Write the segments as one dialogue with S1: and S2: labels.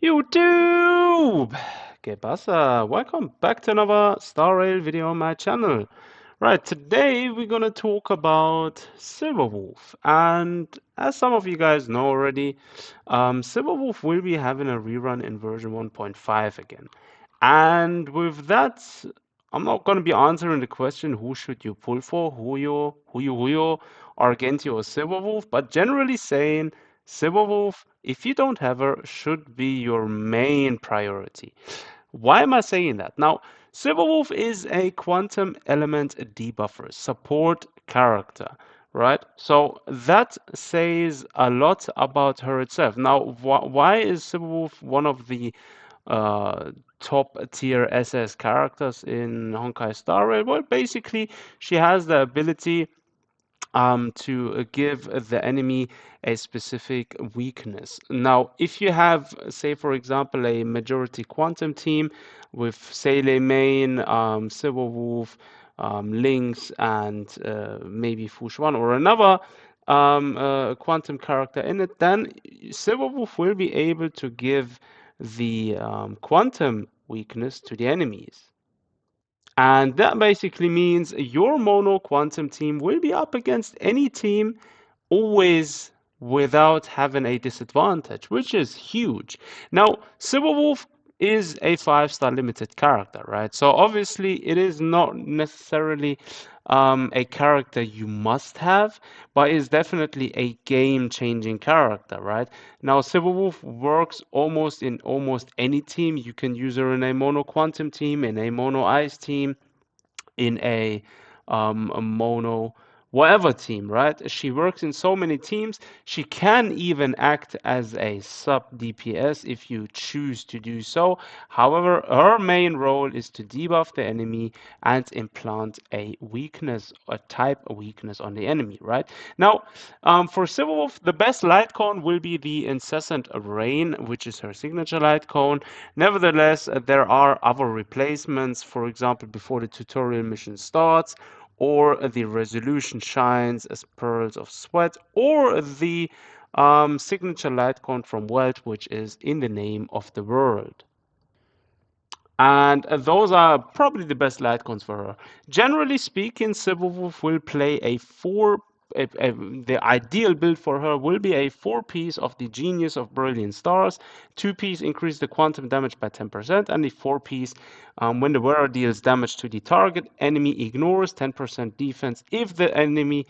S1: YouTube! ¿Qué pasa? Welcome back to another Star Rail video on my channel. Right, today we're gonna talk about Silverwolf, and as some of you guys know already, Silverwolf will be having a rerun in version 1.5 again. And with that, I'm not gonna be answering the question who should you pull for, Huyo, Argenti or Silverwolf, but generally saying Silverwolf, if you don't have her, should be your main priority. Why am I saying that? Now, Silverwolf is a quantum element debuffer, support character, right? So that says a lot about her itself. Now, why is Silverwolf one of the uh, top tier SS characters in Honkai Star Rail? Well, basically, she has the ability to give the enemy a specific weakness. Now, if you have, say, for example, a majority quantum team with Seele Main, Silverwolf, Lynx, and maybe Fushuan or another quantum character in it, then Silverwolf will be able to give the quantum weakness to the enemies. And that basically means your mono quantum team will be up against any team always without having a disadvantage, which is huge. Now, Silverwolf is a 5-star limited character, right? So obviously it is not necessarily a character you must have, but is definitely a game-changing character, right? Now, Silverwolf works almost in almost any team. You can use her in a mono quantum team, in a mono ice team, in a mono whatever team, right? She works in so many teams. She can even act as a sub DPS if you choose to do so. However, her main role is to debuff the enemy and implant a weakness, a type weakness on the enemy, right? Now, for Silverwolf, the best light cone will be the Incessant Rain, which is her signature light cone. Nevertheless, there are other replacements, for example, before the tutorial mission starts, or the resolution shines as pearls of sweat, or the signature light cone from Welt, which is in the name of the world. And those are probably the best light cones for her. Generally speaking, Silverwolf will play a the ideal build for her will be a 4-piece of the Genius of Brilliant Stars, 2-piece increase the quantum damage by 10%, and the 4-piece, when the wearer deals damage to the target, enemy ignores 10% defense. If the enemy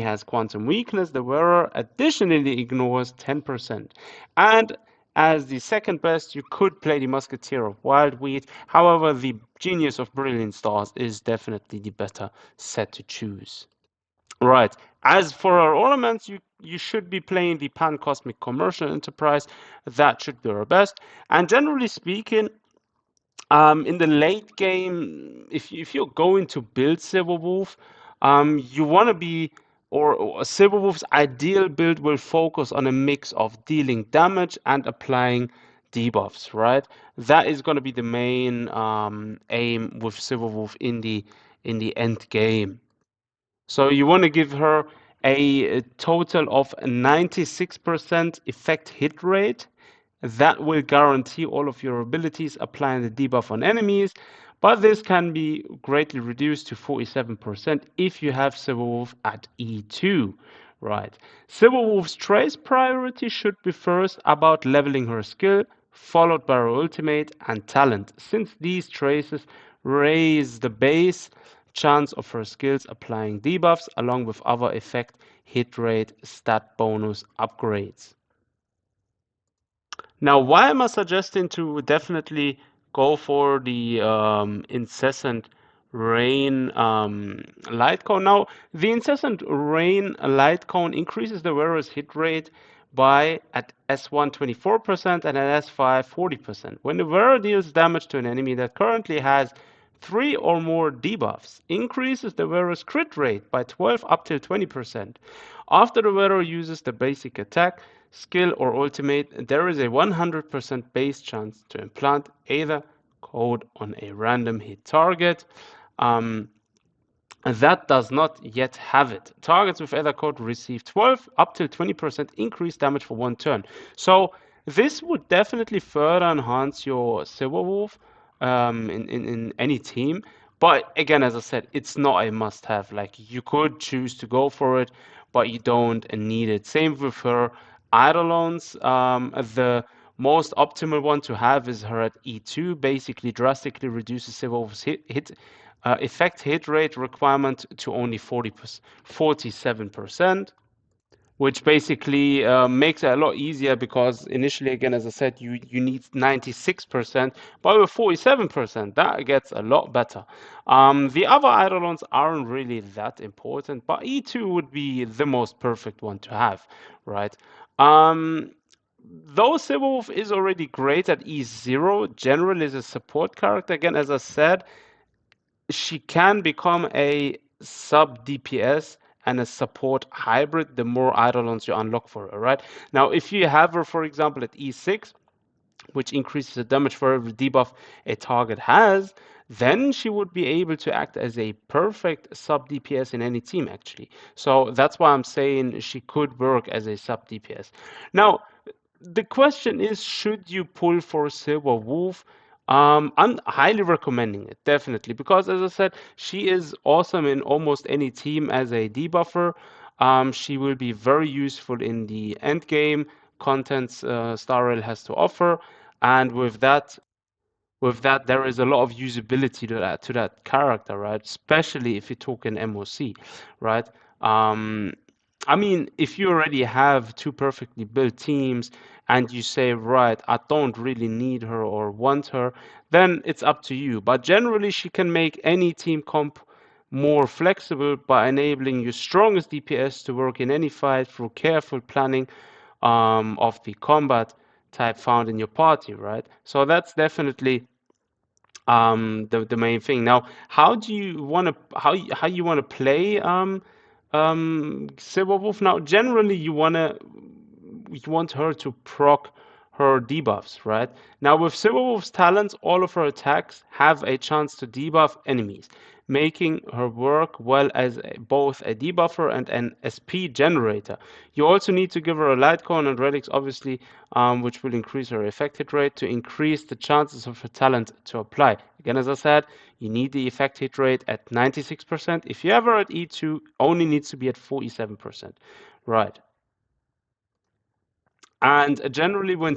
S1: has quantum weakness, the wearer additionally ignores 10%. And as the second best, you could play the Musketeer of Wildweed. However, the Genius of Brilliant Stars is definitely the better set to choose. Right. As for our ornaments, you should be playing the Pan Cosmic Commercial Enterprise. That should be our best. And generally speaking, in the late game, if you're going to build Silverwolf, you want to be, or Silverwolf's ideal build will focus on a mix of dealing damage and applying debuffs, right? That is going to be the main aim with Silverwolf in the end game. So you want to give her a total of 96% effect hit rate. That will guarantee all of your abilities applying the debuff on enemies, but this can be greatly reduced to 47% if you have Silverwolf at E2. Right. Silverwolf's trace priority should be first about leveling her skill, followed by her ultimate and talent, since these traces raise the base chance of her skills applying debuffs along with other effect, hit rate, stat bonus upgrades. Now, why am I suggesting to definitely go for the incessant rain light cone? Now, the incessant rain light cone increases the wearer's hit rate by at S1 24% and at S5 40%. When the wearer deals damage to an enemy that currently has 3 or more debuffs, increases the wearer's crit rate by 12 up till 20%. After the wearer uses the basic attack, skill, or ultimate, there is a 100% base chance to implant either code on a random hit target. That does not yet have it. Targets with either code receive 12 up to 20% increased damage for one turn. So This would definitely further enhance your Silverwolf in any team. But again, as I said, it's not a must-have. Like you could choose to go for it, but you don't need it. Same with her Eidolons. The most optimal one to have is her at E2. Basically, drastically reduces Silverwolf's effect hit rate requirement to only 47%, which basically makes it a lot easier because initially, again, as I said, you need 96%, but with 47%, that gets a lot better. The other eidolons aren't really that important, but E2 would be the most perfect one to have, right? Um, Though Silverwolf is already great at E0, General is a support character. Again, as I said, she can become a sub DPS and a support hybrid the more eidolons you unlock for her, right? Now, if you have her, for example, at E6, which increases the damage for every debuff a target has, then she would be able to act as a perfect sub DPS in any team, actually. So that's why I'm saying she could work as a sub DPS. Now, the question is, should you pull for Silver Wolf? I'm highly recommending it, definitely, because as I said, she is awesome in almost any team as a debuffer. She will be very useful in the end game contents Star Rail has to offer, and with that, there is a lot of usability to that character, right? Especially if you talk in MOC, right? Um, I mean, if you already have two perfectly built teams and you say, right, I don't really need her or want her, then it's up to you. But generally, she can make any team comp more flexible by enabling your strongest DPS to work in any fight through careful planning of the combat type found in your party, right? So that's definitely the main thing. Now, how you want to play Silverwolf? Now, generally you want her to proc her debuffs, right? Now, with Silverwolf's talents, all of her attacks have a chance to debuff enemies, making her work well as both a debuffer and an SP generator. You also need to give her a light cone and relics, obviously, which will increase her effect hit rate to increase the chances of her talent to apply. Again, as I said, you need the effect hit rate at 96%. If you ever at E2, only needs to be at 47%. Right. And generally, when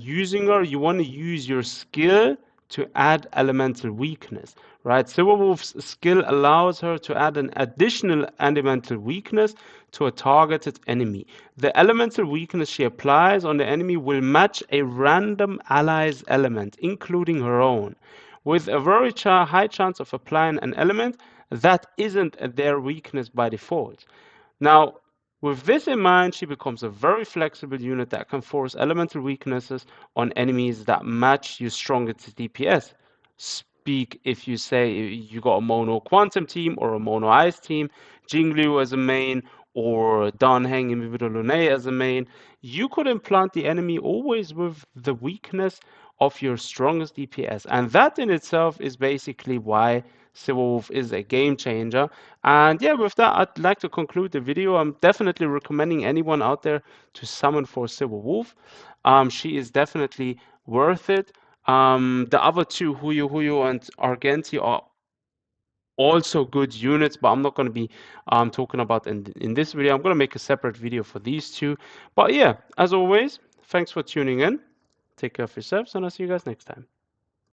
S1: using her, you want to use your skill to add elemental weakness, right? Silverwolf's skill allows her to add an additional elemental weakness to a targeted enemy. The elemental weakness she applies on the enemy will match a random ally's element, including her own, with a very high chance of applying an element that isn't their weakness by default. Now, with this in mind, she becomes a very flexible unit that can force elemental weaknesses on enemies that match your strongest DPS. Speak if you say you got a mono quantum team or a mono ice team, Jingliu as a main, or Danheng Invivido Lune as a main, you could implant the enemy always with the weakness of your strongest DPS. And that in itself is basically why Silverwolf is a game changer. And yeah, with that, I'd like to conclude the video. I'm definitely recommending anyone out there to summon for Silverwolf. She is definitely worth it. The other two, Huyu and Argenti, are also good units, but I'm not going to be talking about in this video. I'm going to make a separate video for these two. But yeah, as always, thanks for tuning in. Take care of yourselves, and I'll see you guys next time.